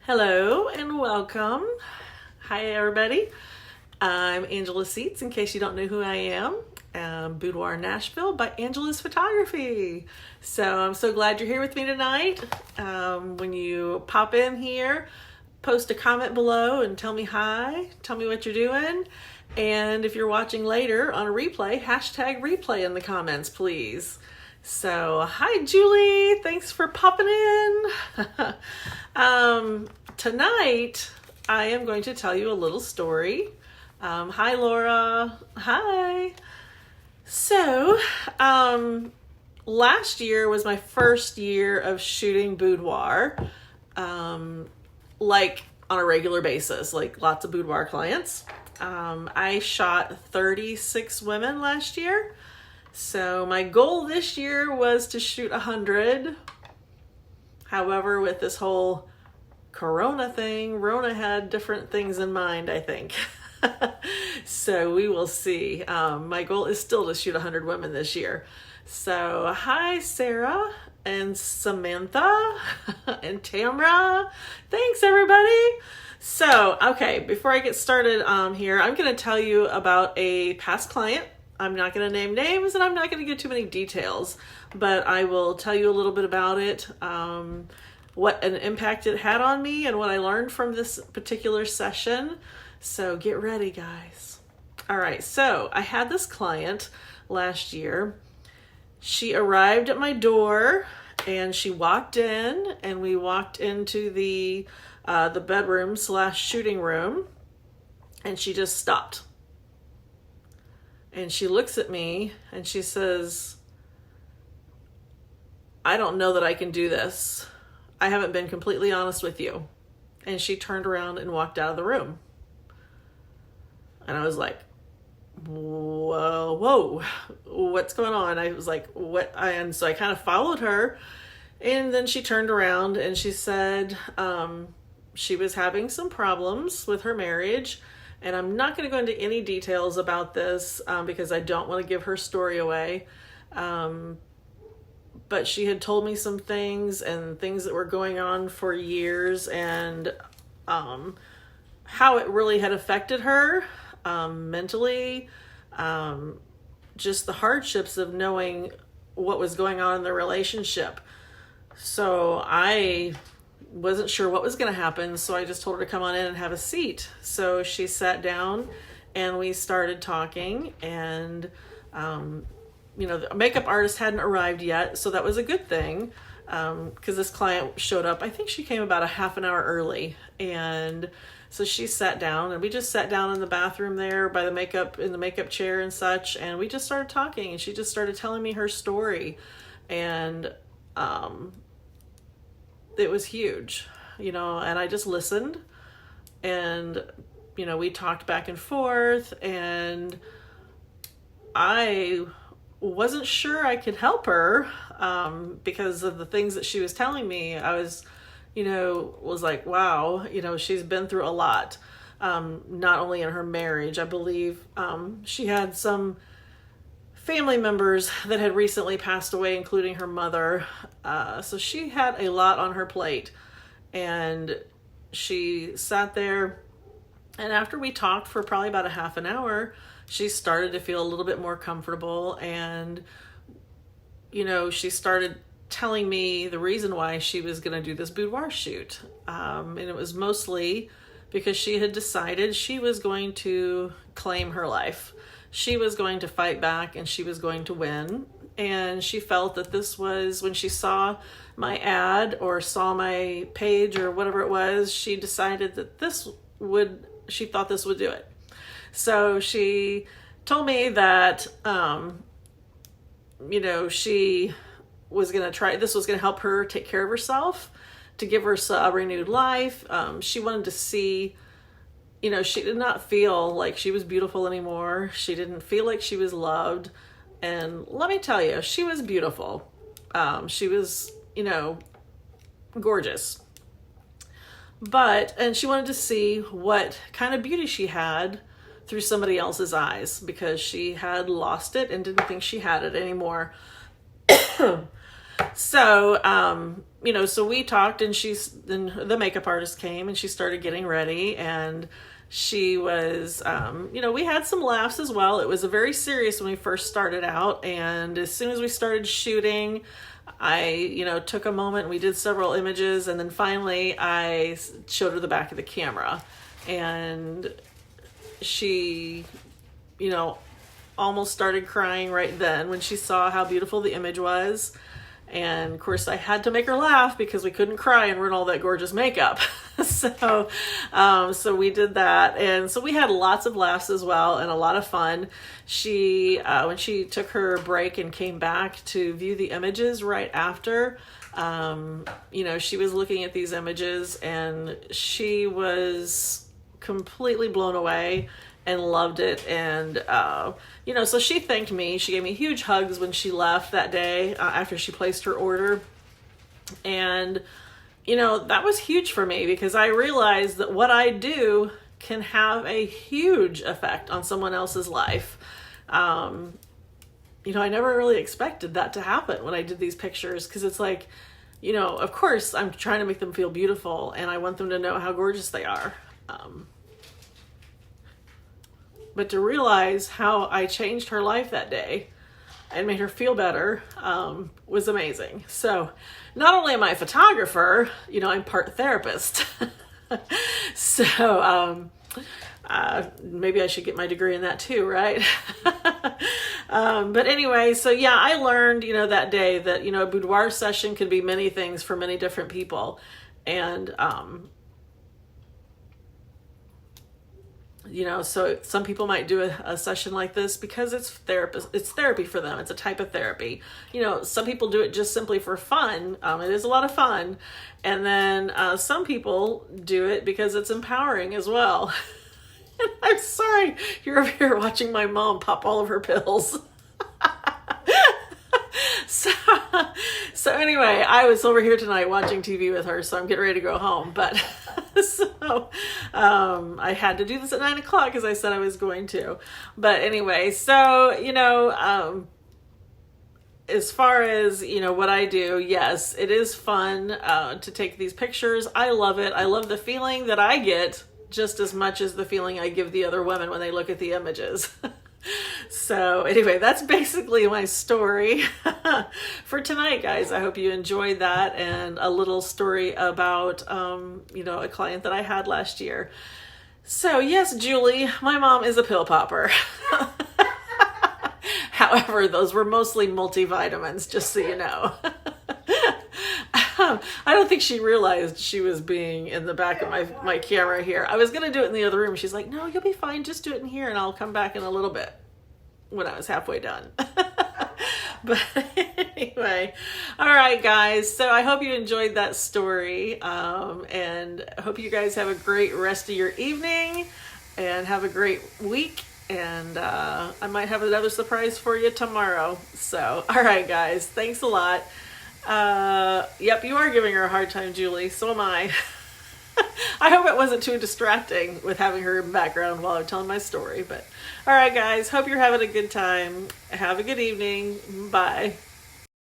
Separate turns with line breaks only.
Hello and welcome. Hi, everybody. I'm Angela Seats, in case you don't know who I am. Boudoir Nashville by Angela's Photography. So I'm so glad you're here with me tonight. When you pop in here, post a comment below and tell me hi. Tell me what you're doing. And if you're watching later on a replay, hashtag replay in the comments, please. So, hi, Julie. Thanks for popping in. Tonight, I am going to tell you a little story. Hi, Laura. Hi. So, last year was my first year of shooting boudoir, like on a regular basis, like lots of boudoir clients. I shot 36 women last year. So my goal this year was to shoot 100. However, with this whole Corona thing, Rona had different things in mind, I think. So we will see. My goal is still to shoot 100 women this year. So hi, Sarah and Samantha and Tamra. Thanks, everybody. So, okay, before I get started here, I'm going to tell you about a past client. I'm not going to name names and I'm not going to give too many details, but I will tell you a little bit about it, what an impact it had on me and what I learned from this particular session. So get ready, guys. All right, so I had this client last year. She arrived at my door and she walked in, and we walked into the bedroom / shooting room, and she just stopped. And she looks at me and she says, I don't know that I can do this. I haven't been completely honest with you. And she turned around and walked out of the room. And I was like, whoa, what's going on? I was like, what? And so I kind of followed her. And then she turned around and she said she was having some problems with her marriage. And I'm not going to go into any details about this because I don't want to give her story away. But she had told me some things and things that were going on for years, and how it really had affected her mentally. Just the hardships of knowing what was going on in the relationship. So I wasn't sure what was going to happen, so I just told her to come on in and have a seat. So she sat down and we started talking, and the makeup artist hadn't arrived yet, so that was a good thing, because this client showed up. I think she came about a half an hour early, and so she sat down, and we just sat down in the bathroom there by in the makeup chair and such, and we just started talking, and she just started telling me her story, and it was huge, and I just listened, and, we talked back and forth, and I wasn't sure I could help her because of the things that she was telling me. I was like, wow, she's been through a lot, not only in her marriage. I believe she had some family members that had recently passed away, including her mother. So she had a lot on her plate, and she sat there, and after we talked for probably about a half an hour, she started to feel a little bit more comfortable, and she started telling me the reason why she was going to do this boudoir shoot, and it was mostly because she had decided she was going to claim her life. She was going to fight back, and she was going to win. And she felt that this was, when she saw my ad or saw my page or whatever it was, she decided that she thought this would do it. So she told me that, she was going to try, this was going to help her take care of herself, to give her a renewed life. She wanted to see, she did not feel like she was beautiful anymore. She didn't feel like she was loved. And let me tell you, she was beautiful. She was, gorgeous. And she wanted to see what kind of beauty she had through somebody else's eyes, because she had lost it and didn't think she had it anymore. So, so we talked, and then the makeup artist came and she started getting ready, and she was, we had some laughs as well. It was very serious when we first started out. And as soon as we started shooting, I, took a moment and we did several images. And then finally I showed her the back of the camera, and she, almost started crying right then when she saw how beautiful the image was. And of course I had to make her laugh because we couldn't cry and we're in all that gorgeous makeup. So we did that. And so we had lots of laughs as well, and a lot of fun. She, when she took her break and came back to view the images right after, she was looking at these images and she was completely blown away and loved it. And, so she thanked me. She gave me huge hugs when she left that day after she placed her order. And, that was huge for me because I realized that what I do can have a huge effect on someone else's life. I never really expected that to happen when I did these pictures, because it's like, of course I'm trying to make them feel beautiful and I want them to know how gorgeous they are. But to realize how I changed her life that day and made her feel better was amazing. So not only am I a photographer, I'm part therapist. So maybe I should get my degree in that too, right? But anyway, so yeah, I learned, that day that, a boudoir session could be many things for many different people. And, so some people might do a session like this because it's therapy for them. It's a type of therapy. Some people do it just simply for fun. It is a lot of fun. And then some people do it because it's empowering as well. And I'm sorry, you're over here watching my mom pop all of her pills. So anyway, I was over here tonight watching TV with her, so I'm getting ready to go home. But I had to do this at 9:00 because I said I was going to. But anyway, so, as far as, what I do, yes, it is fun to take these pictures. I love it. I love the feeling that I get just as much as the feeling I give the other women when they look at the images. So anyway, that's basically my story for tonight, guys. I hope you enjoyed that, and a little story about, a client that I had last year. So yes, Julie, my mom is a pill popper. However, those were mostly multivitamins, just so you know. I don't think she realized she was being in the back of my camera here. I was going to do it in the other room. She's like, no, you'll be fine. Just do it in here and I'll come back in a little bit, when I was halfway done. But anyway, all right, guys. So I hope you enjoyed that story, and I hope you guys have a great rest of your evening and have a great week. And I might have another surprise for you tomorrow. So, all right, guys. Thanks a lot. Yep, you are giving her a hard time, Julie. So am I. I hope it wasn't too distracting with having her in the background while I'm telling my story. But all right, guys, hope you're having a good time. Have a good evening. Bye.